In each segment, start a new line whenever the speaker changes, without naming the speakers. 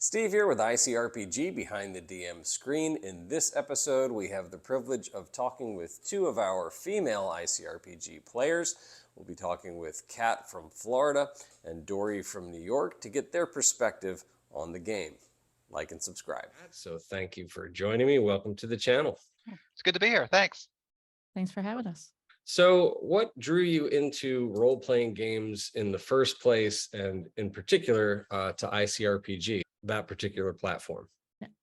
Steve here with ICRPG behind the DM screen. In this episode, we have the privilege of talking with two of our female ICRPG players. We'll be talking with Kat from Florida and Dori from New York to get their perspective on the game. Like and subscribe. So thank you for joining me. Welcome to the channel.
It's good to be here. Thanks.
Thanks for having us.
So what drew you into role-playing games in the first place, and in particular to ICRPG, that particular platform?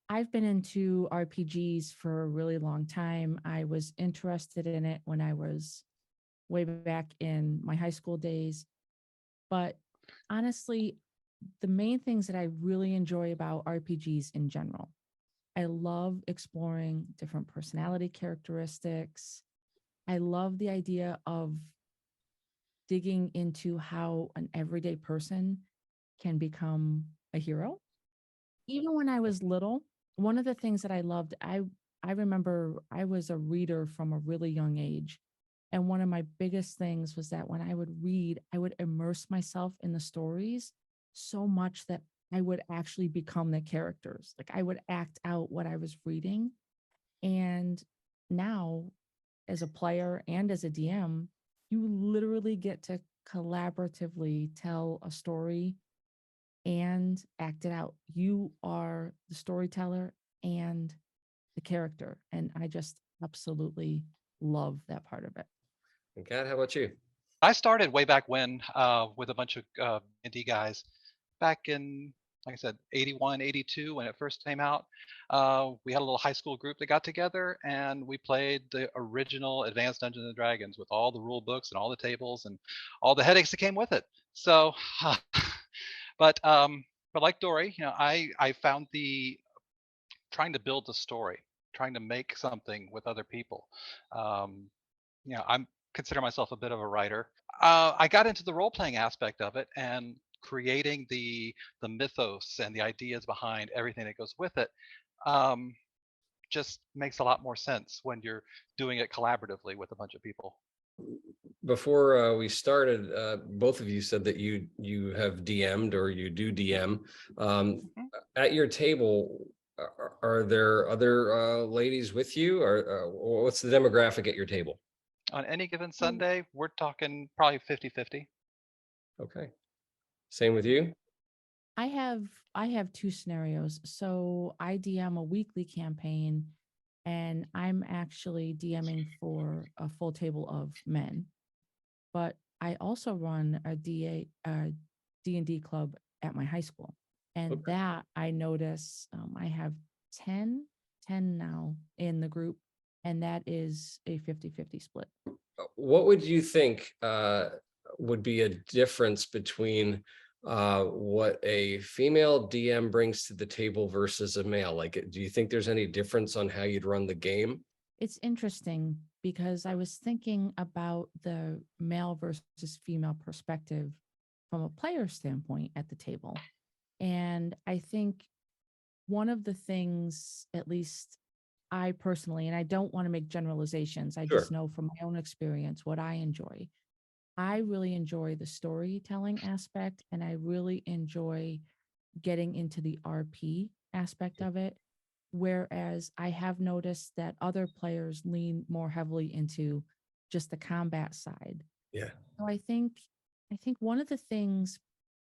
I've been into RPGs for a really long time. I was interested in it when I was way back in my high school days. But honestly, the main things that I really enjoy about RPGs in general, I love exploring different personality characteristics. I love the idea of digging into how an everyday person can become a hero. Even when I was little, one of the things that I loved, I remember I was a reader from a really young age. And one of my biggest things was that when I would read, I would immerse myself in the stories so much that I would actually become the characters. Like I would act out what I was reading. And now, as a player and as a DM, you literally get to collaboratively tell a story and act it out. You are the storyteller and the character. And I just absolutely love that part of it.
And Kat, how about you?
I started way back when with a bunch of indie guys back in, like I said, 81, 82 when it first came out. We had a little high school group that got together and we played the original Advanced Dungeons and Dragons with all the rule books and all the tables and all the headaches that came with it. So, but like Dori, I found the trying to build a story, trying to make something with other people. I'm consider myself a bit of a writer. I got into the role playing aspect of it and creating the mythos and the ideas behind everything that goes with it. Just makes a lot more sense when you're doing it collaboratively with a bunch of people.
Before we started, both of you said that you have DM'd or you do DM. At your table, are there other ladies with you, or what's the demographic at your table?
On any given Sunday, we're talking probably 50-50.
Okay. Same with you?
I have two scenarios. So I DM a weekly campaign and I'm actually DMing for a full table of men. But I also run a D&D club at my high school. And that I notice I have 10 now in the group, and that is a 50-50 split.
What would you think would be a difference between what a female DM brings to the table versus a male? Like, do you think there's any difference on how you'd run the game?
It's interesting because I was thinking about the male versus female perspective from a player standpoint at the table. And I think one of the things, at least I personally, and I don't want to make generalizations, I just know from my own experience what I enjoy. I really enjoy the storytelling aspect, and I really enjoy getting into the RP aspect of it. Whereas I have noticed that other players lean more heavily into just the combat side.
Yeah.
So I think one of the things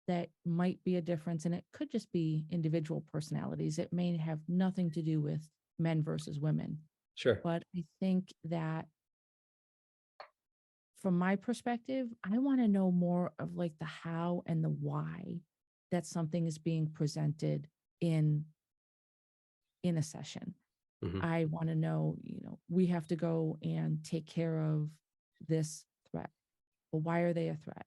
that might be a difference, and it could just be individual personalities, it may have nothing to do with men versus women.
Sure.
But I think that from my perspective, I want to know more of like the how and the why that something is being presented in a session. I want to know, we have to go and take care of this threat. Well, why are they a threat?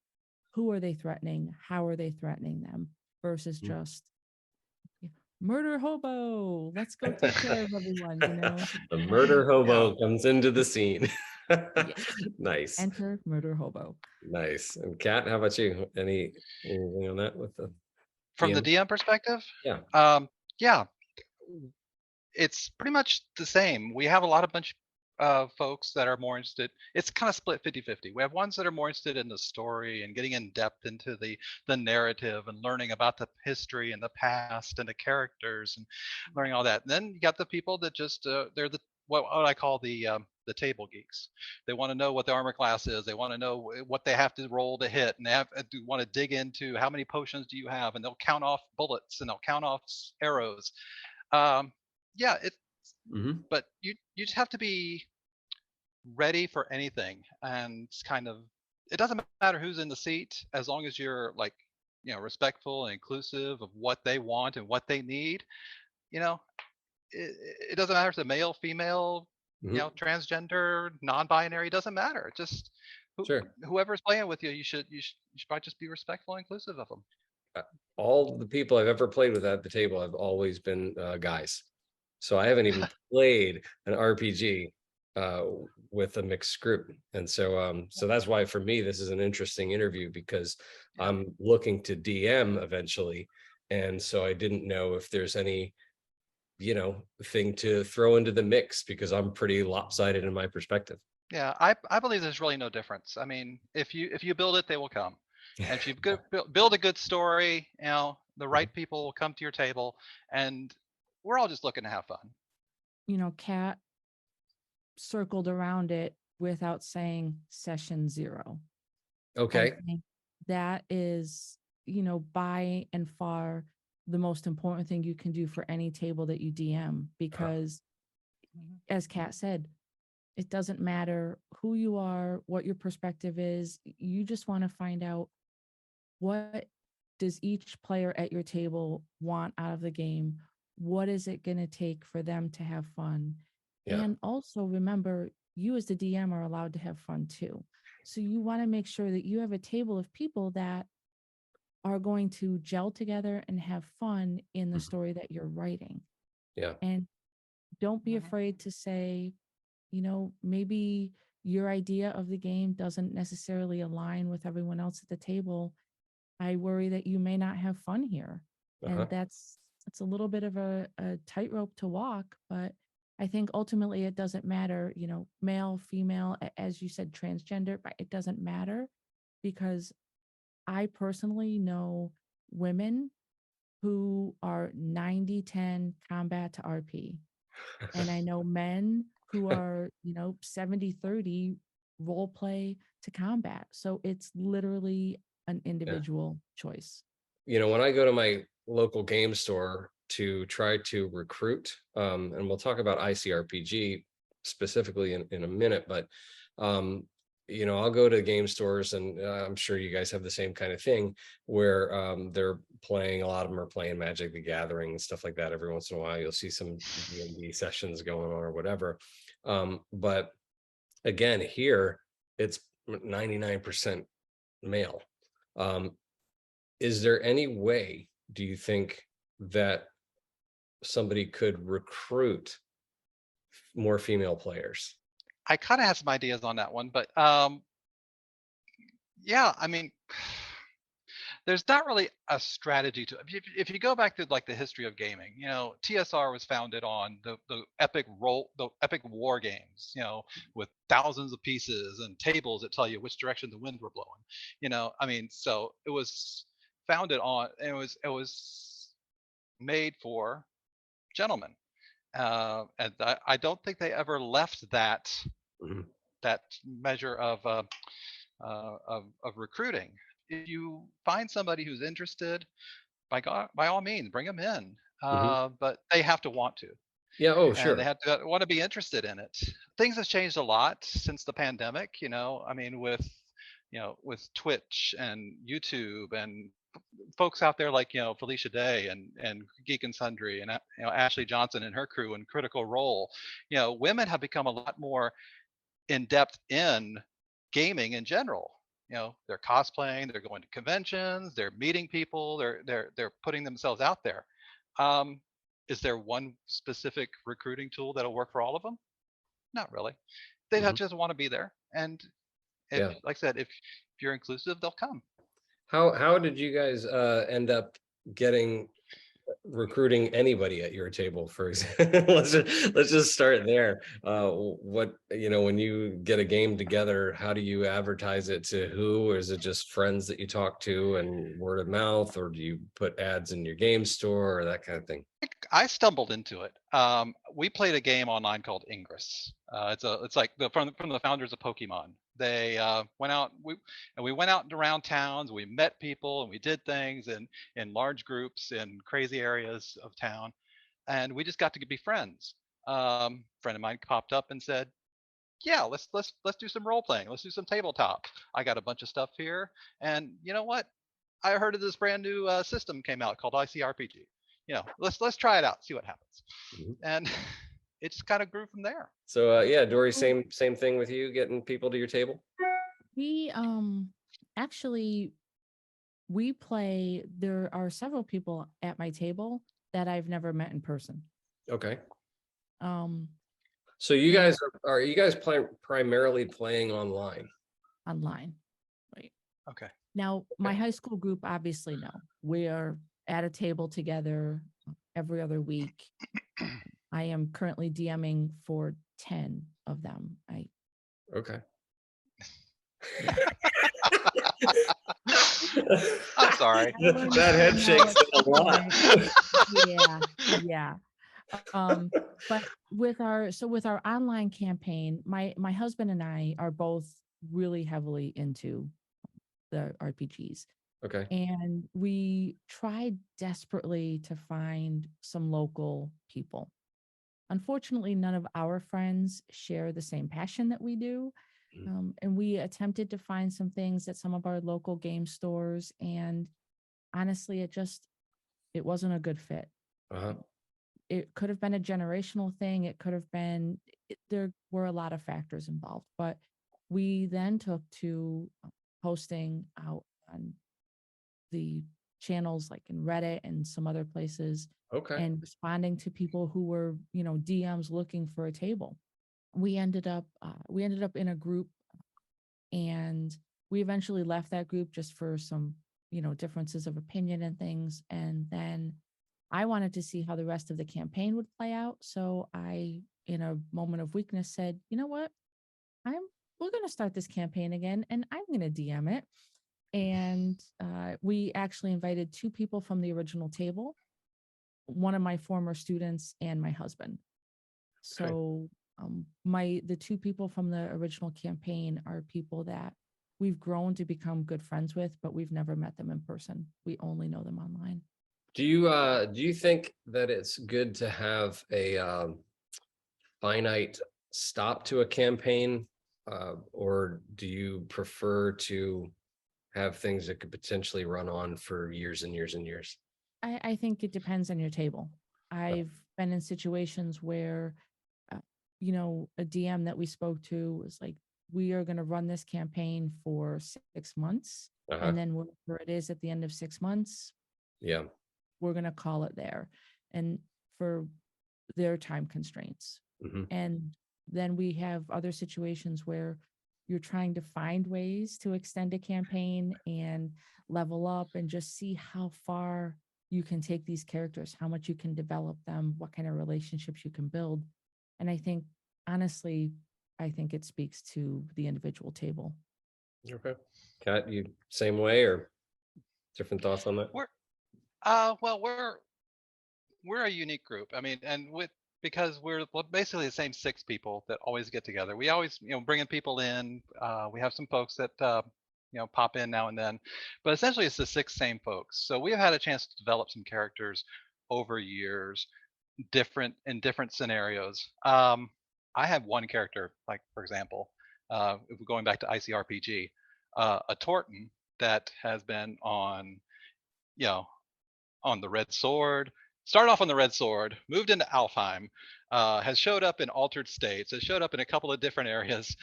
Who are they threatening? How are they threatening them? Versus just murder hobo. Let's go take care of everyone,
The murder hobo comes into the scene. Nice.
Enter murder hobo.
Nice. And Kat, how about you? Anything on that with the
From the DM perspective?
Yeah.
Yeah. It's pretty much the same. We have a lot of folks that are more interested. It's kind of split 50-50. We have ones that are more interested in the story and getting in depth into the narrative and learning about the history and the past and the characters and learning all that. And then you got the people that just they're the what I call the table geeks. They want to know what the armor class is. They want to know what they have to roll to hit, and they want to dig into how many potions do you have, and they'll count off bullets and they'll count off arrows. Yeah, it
Mhm.
but you just have to be ready for anything, and it's kind of, it doesn't matter who's in the seat as long as you're like, respectful and inclusive of what they want and what they need. you know it, it doesn't matter if it's a male, female,
Mhm.
transgender, non-binary, doesn't matter. Just
Sure.
whoever's playing with you, you should probably just be respectful and inclusive of them.
All the people I've ever played with at the table have always been guys. So I haven't even played an RPG with a mixed group. And so that's why for me this is an interesting interview, because
Yeah.
I'm looking to DM eventually. And so I didn't know if there's any, thing to throw into the mix, because I'm pretty lopsided in my perspective.
Yeah, I believe there's really no difference. I mean, if you build it, they will come. And if you build a good story, the right people will come to your table, and we're all just looking to have fun.
Kat circled around it without saying session 0. I
Okay.
think that is, by and far the most important thing you can do for any table that you DM, because as Kat said, it doesn't matter who you are, what your perspective is. You just want to find out, what does each player at your table want out of the game? What is it going to take for them to have fun?
Yeah.
And also remember, you as the DM are allowed to have fun too. So you want to make sure that you have a table of people that are going to gel together and have fun in the
Mhm.
story that you're writing.
Yeah.
And don't be afraid to say, maybe your idea of the game doesn't necessarily align with everyone else at the table. I worry that you may not have fun here.
Uh-huh.
And it's a little bit of a tightrope to walk, but I think ultimately it doesn't matter, male, female, as you said, transgender, but it doesn't matter, because I personally know women who are 90-10 combat to RP. And I know men who are, 70-30 role play to combat. So it's literally an
Yeah.
individual choice.
When I go to my local game store to try to recruit, and we'll talk about ICRPG specifically in a minute, but I'll go to game stores, and I'm sure you guys have the same kind of thing, where they're playing, a lot of them are playing Magic the Gathering and stuff like that. Every once in a while you'll see some D&D sessions going on or whatever. But again, here it's 99% male. Is there any way, do you think, that somebody could recruit more female players?
I kind of have some ideas on that one, but yeah, I mean, there's not really a strategy to it. If you go back to like the history of gaming, TSR was founded on the epic war games, with thousands of pieces and tables that tell you which direction the winds were blowing. I mean, so it was founded on, it was made for gentlemen, and I don't think they ever left that
Mhm.
that measure of recruiting. If you find somebody who's interested, by all means, bring them in.
Mhm.
But they have to want to,
Yeah. Oh,
and they
sure.
have to want to be interested in it. Things have changed a lot since the pandemic. I mean, with Twitch and YouTube and folks out there like Felicia Day and Geek and Sundry and Ashley Johnson and her crew and Critical Role. Women have become a lot more in depth in gaming in general. They're cosplaying, they're going to conventions, they're meeting people, they're putting themselves out there. Is there one specific recruiting tool that'll work for all of them? Not really. They
Mhm.
just want to be there, and if,
Yeah.
like I said, if you're inclusive, they'll come.
How did you guys end up getting recruiting anybody at your table, for example? let's just start there. What, when you get a game together, how do you advertise it to who? Or is it just friends that you talk to and word of mouth, or do you put ads in your game store or that kind of thing?
I stumbled into it. We played a game online called Ingress. It's like from the founders of Pokemon. They went out we went out around towns. We met people and we did things in large groups in crazy areas of town, and we just got to be friends. Friend of mine popped up and said, "Yeah, let's do some role playing. Let's do some tabletop. I got a bunch of stuff here, and you know what? I heard of this brand new system came out called ICRPG. Let's try it out, see what happens."
Mhm.
And it just kind of grew from there.
So yeah, Dori, same thing with you, getting people to your table?
We actually we play. There are several people at my table that I've never met in person.
Okay.
Um,
So you
and
guys are you guys primarily playing online?
online. Right.
Okay.
Now, my high school group, obviously, no. We are at a table together every other week. I am currently DMing for 10 of them.
Okay.
Yeah.
I'm sorry.
That head shakes a lot.
Yeah, yeah. But with our online campaign, my husband and I are both really heavily into the RPGs.
Okay.
And we tried desperately to find some local people. Unfortunately, none of our friends share the same passion that we do. And we attempted to find some things at some of our local game stores. And honestly, it wasn't a good fit.
Uh-huh.
It could have been a generational thing. It could have been, there were a lot of factors involved. But we then took to posting out on the channels like in Reddit and some other places
Okay.
and responding to people who were, DMs looking for a table. We ended up in a group, and we eventually left that group just for some, differences of opinion and things. And then I wanted to see how the rest of the campaign would play out. So I, in a moment of weakness, said, "You know what? We're going to start this campaign again, and I'm going to DM it." And we actually invited two people from the original table, one of my former students and my husband. So the two people from the original campaign are people that we've grown to become good friends with, but we've never met them in person. We only know them online.
Do you think that it's good to have a finite stop to a campaign, or do you prefer to have things that could potentially run on for years and years and years?
I think it depends on your table. I've been in situations where, a DM that we spoke to was like, "We are going to run this campaign for 6 months.
Uh-huh.
And then wherever it is at the end of 6 months,
Yeah.
we're going to call it there." And for their time constraints.
Mm-hmm.
And then we have other situations where you're trying to find ways to extend a campaign and level up and just see how far you can take these characters, how much you can develop them, what kind of relationships you can build. And honestly, I think it speaks to the individual table.
Okay. Kat, you same way or different thoughts on that?
Well, we're a unique group. I mean, and because we're basically the same six people that always get together. We always, bringing people in. We have some folks that pop in now and then, but essentially it's the six same folks. So we have had a chance to develop some characters over years, in different scenarios. I have one character, like for example, if we're going back to ICRPG, a Torton that has been on, on the Red Sword, started off on the Red Sword, moved into Alfheim, has showed up in altered states, has showed up in a couple of different areas,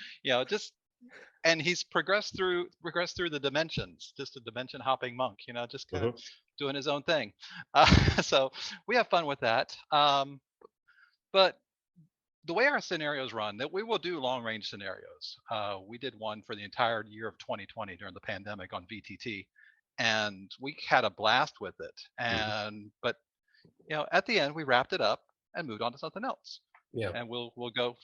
and he's progressed through the dimensions, just a dimension hopping monk, just kind of doing his own thing. So we have fun with that. But the way our scenarios run, that we will do long range scenarios. We did one for the entire year of 2020 during the pandemic on VTT, and we had a blast with it. But at the end we wrapped it up and moved on to something else.
Yeah.
And we'll go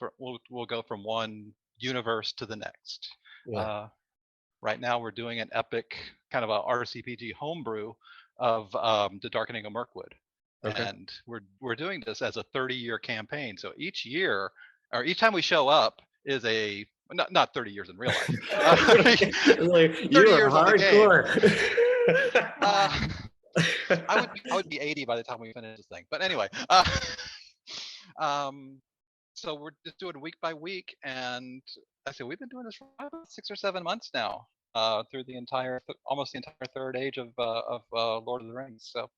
from one universe to the next.
Yeah.
Right now we're doing an epic kind of a RCPG homebrew of the Darkening of Mirkwood.
Okay.
And we're doing this as a 30-year campaign. So each year, or each time we show up, is a not 30 years in real life.
Like,
30
you are
years on the game.
hardcore.
I would be 80 by the time we finish this thing. But anyway, so we're just doing week by week, and I said we've been doing this for about 6 or 7 months now, through the almost the entire third age of Lord of the Rings. So.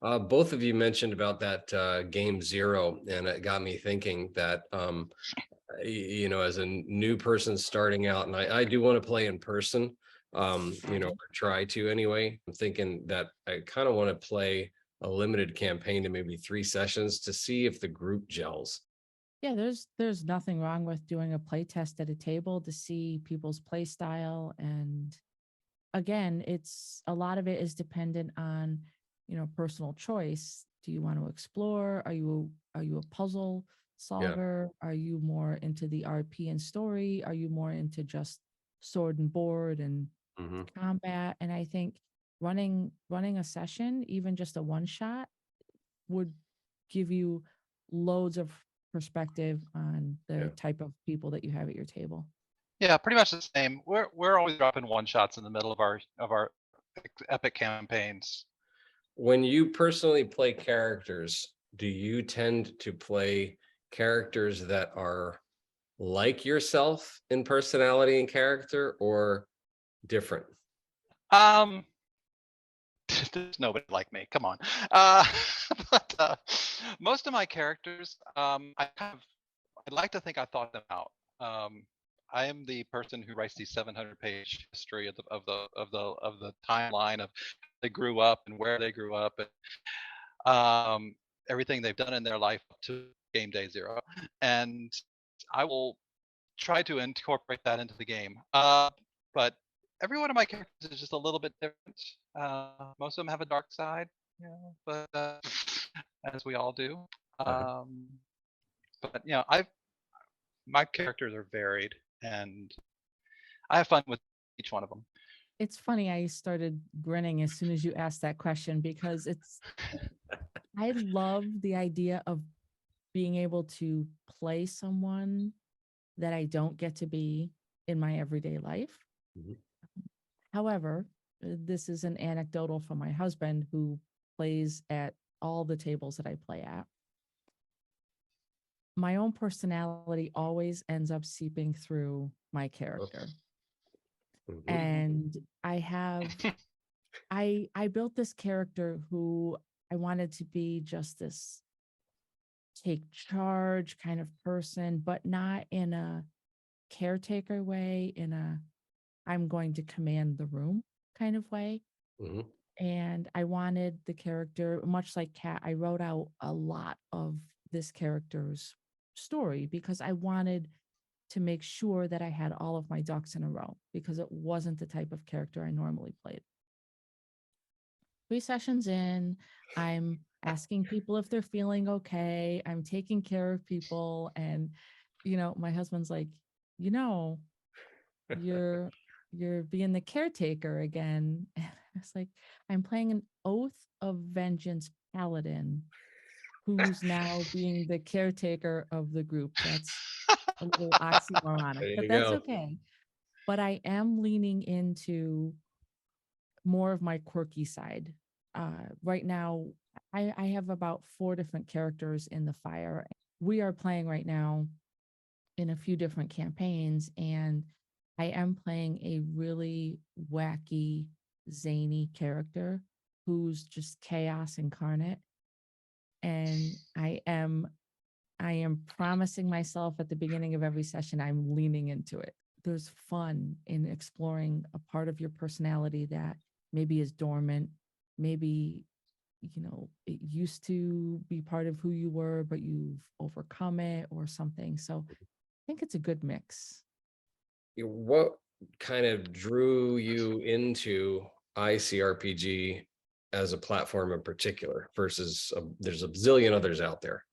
Both of you mentioned about that game zero, and it got me thinking that as a new person starting out, and I do want to play in person, or try to anyway. I'm thinking that I kind of want to play a limited campaign to maybe 3 sessions to see if the group gels.
Yeah, there's nothing wrong with doing a play test at a table to see people's play style. And again, it's a lot of it is dependent on, personal choice. Do you want to explore? Are you a puzzle solver? Are you more into the RP and story? Are you more into just sword and board and combat? And I think running a session, even just a one shot, would give you loads of perspective on the type of people that you have at your table.
Yeah, pretty much the same. We're always dropping one shots in the middle of our epic campaigns.
When you personally play characters, do you tend to play characters that are like yourself in personality and character, or different?
There's nobody like me. Come on. But most of my characters, I'd like to think I thought them out. I am the person who writes the 700-page history of the timeline of they grew up and where they grew up, and everything they've done in their life up to game day 0. And I will try to incorporate that into the game. But every one of my characters is just a little bit different. Most of them have a dark side, but as we all do. But my characters are varied, and I have fun with each one of them.
It's funny, I started grinning as soon as you asked that question, because I love the idea of being able to play someone that I don't get to be in my everyday life. However, this is an anecdotal from my husband, who plays at all the tables that I play at. My own personality always ends up seeping through my character. And I built this character who I wanted to be just this take charge kind of person, but not in a caretaker way, in a I'm going to command the room kind of way. And I wanted the character, much like Kat, I wrote out a lot of this character's story because I wanted to make sure that I had all of my ducks in a row, because it wasn't the type of character I normally played. 3 sessions in, I'm asking people if they're feeling okay. I'm taking care of people. And, my husband's like, you're being the caretaker again. And it's like, I'm playing an Oath of Vengeance paladin who's now being the caretaker of the group. That's a little oxymoronic, but that's okay. But I am leaning into more of my quirky side. Right now, I have about 4 different characters in the fire. We are playing right now in a few different campaigns, and I am playing a really wacky, zany character who's just chaos incarnate. And I am promising myself at the beginning of every session, I'm leaning into it. There's fun in exploring a part of your personality that maybe is dormant, maybe, it used to be part of who you were, but you've overcome it or something. So I think it's a good mix.
What kind of drew you into ICRPG as a platform in particular versus there's a zillion others out there?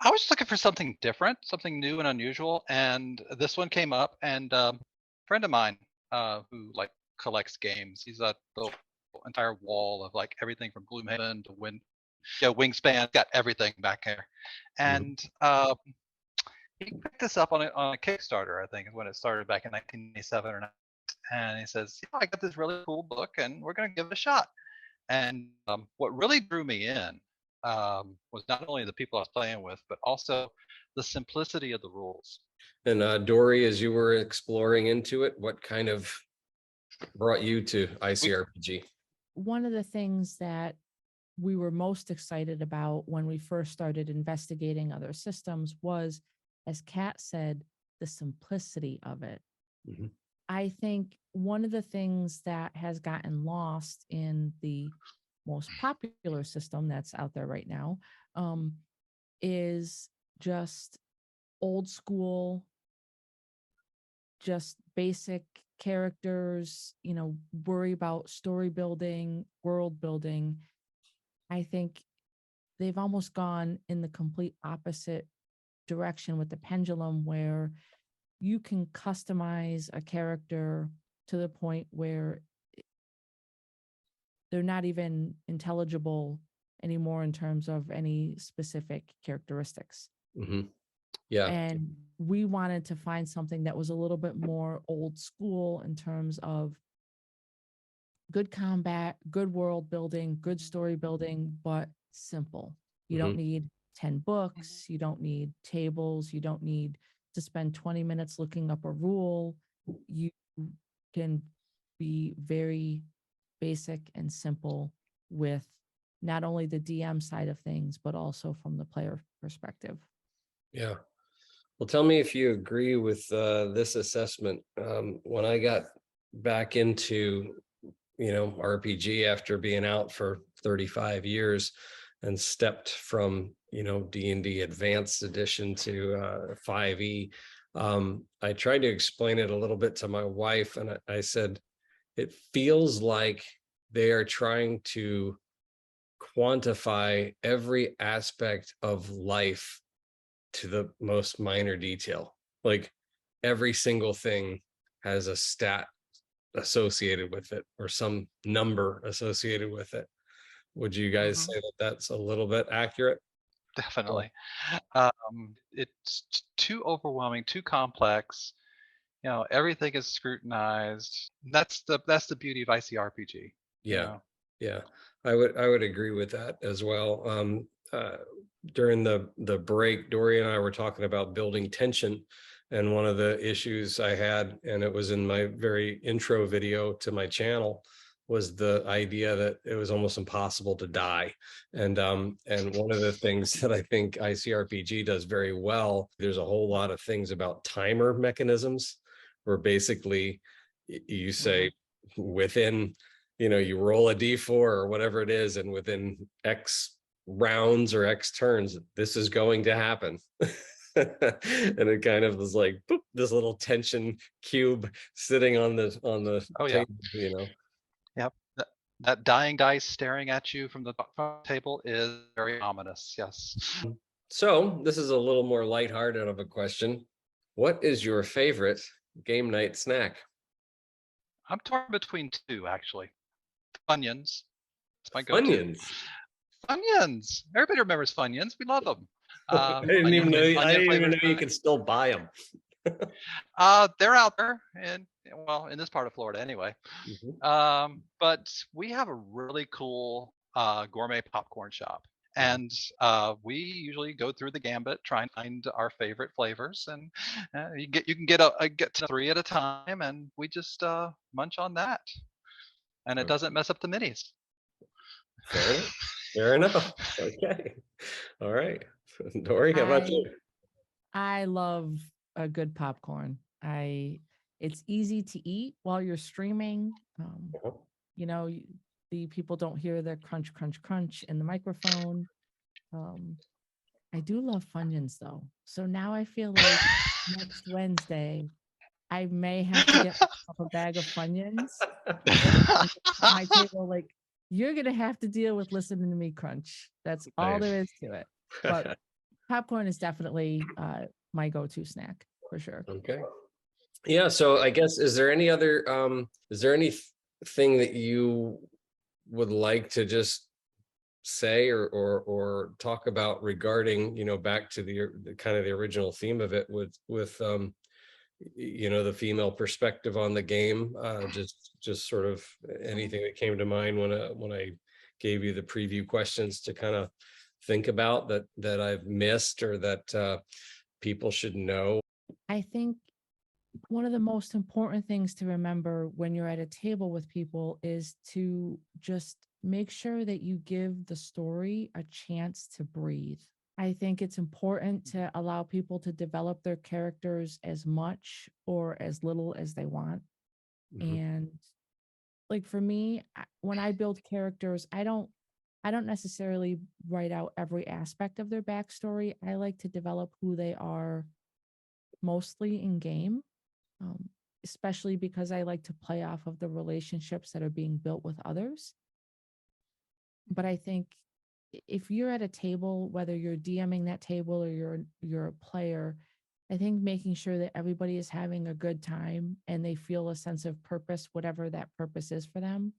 I was just looking for something different, something new and unusual, and this one came up. And a friend of mine who like collects games, he's got the entire wall of like everything from Gloomhaven to Wingspan, got everything back there. And he picked this up on a Kickstarter, I think, is when it started back in 1997 or 9. And he says, I got this really cool book, and we're going to give it a shot. And what really drew me in was not only the people I was playing with, but also the simplicity of the rules.
And Dori, as you were exploring into it, what kind of brought you to ICRPG?
One of the things that we were most excited about when we first started investigating other systems was, as Kat said, the simplicity of it. I think one of the things that has gotten lost in the most popular system that's out there right now is just old school, just basic characters, worry about story building, world building. I think they've almost gone in the complete opposite direction with the pendulum, where you can customize a character to the point where they're not even intelligible anymore in terms of any specific characteristics.
Yeah.
And we wanted to find something that was a little bit more old school in terms of good combat, good world building, good story building, but simple. You don't need 10 books. You don't need tables. You don't need to spend 20 minutes looking up a rule. You can be very basic and simple with not only the DM side of things, but also from the player perspective.
Yeah. Well, tell me if you agree with this assessment. When I got back into, RPG after being out for 35 years and stepped from, D&D Advanced Edition to 5e, I tried to explain it a little bit to my wife, and I said, it feels like they are trying to quantify every aspect of life to the most minor detail. Like every single thing has a stat associated with it or some number associated with it. Would you guys say that that's a little bit accurate?
Definitely. It's too overwhelming, too complex. Everything is scrutinized. That's the beauty of ICRPG.
Yeah. I would agree with that as well. During the break, Dori and I were talking about building tension, and one of the issues I had, and it was in my very intro video to my channel, was the idea that it was almost impossible to die. And one of the things that I think ICRPG does very well, there's a whole lot of things about timer mechanisms, where basically you say within, you roll a d4 or whatever it is, and within X rounds or X turns, this is going to happen. And it kind of was like, boop, this little tension cube sitting on the table,
Yep. That dying dice staring at you from the table is very ominous. Yes.
So this is a little more lighthearted of a question. What is your favorite game night snack?
I'm torn between two, actually. Funyuns. It's my go-to.
Funyuns.
Funyuns. Everybody remembers Funyuns. We love them.
I didn't even know you could still buy them.
They're out there, in this part of Florida anyway. But we have a really cool gourmet popcorn shop, and we usually go through the gambit, try and find our favorite flavors, and you can get to 3 at a time, and we just munch on that, and it doesn't mess up the minis.
Fair enough. Okay. All right. Dori, how about you?
I love a good popcorn. It's easy to eat while you're streaming. The people don't hear the crunch, crunch, crunch in the microphone. I do love Funyuns though. So now I feel like next Wednesday, I may have to get a bag of Funyuns. My table, like you're gonna have to deal with listening to me crunch. That's all there is to it. But popcorn is definitely my go-to snack for sure.
Okay. Yeah. So I guess, is there any other, is there anything that you would like to just say or talk about regarding, back to the kind of the original theme of it with the female perspective on the game, just sort of anything that came to mind when I gave you the preview questions to kind of think about that I've missed, or that people should know?
I think one of the most important things to remember when you're at a table with people is to just make sure that you give the story a chance to breathe. I think it's important to allow people to develop their characters as much or as little as they want.
Mhm.
And like for me, when I build characters, I don't necessarily write out every aspect of their backstory. I like to develop who they are mostly in game, um, especially because I like to play off of the relationships that are being built with others. But I think if you're at a table, whether you're DMing that table or you're a player, I think making sure that everybody is having a good time and they feel a sense of purpose, whatever that purpose is for them,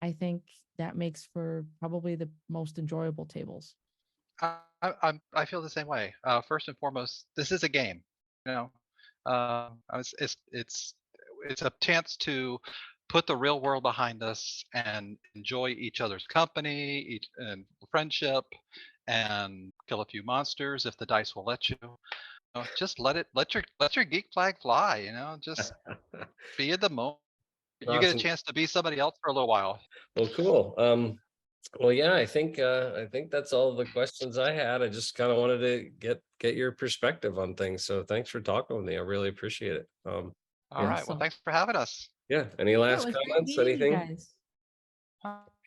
I think that makes for probably the most enjoyable tables.
I feel the same way. First and foremost, this is a game. You know, it's a chance to put the real world behind us and enjoy each other's company, and friendship, and kill a few monsters if the dice will let you. Just let your geek flag fly. Just be in the moment. You get a
Awesome.
chance to be somebody else for a little while.
Well, cool. Well, yeah, I think that's all the questions I had. I just kind of wanted to get your perspective on things. So thanks for talking with me. I really appreciate it.
All
Yeah.
right. Well,
Awesome.
thanks for having us.
Yeah. Any
Yeah, it
last
was great
comments?
meeting you
Anything?
guys.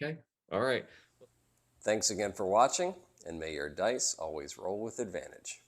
Okay. All right. Thanks again for watching, and may your dice always roll with advantage.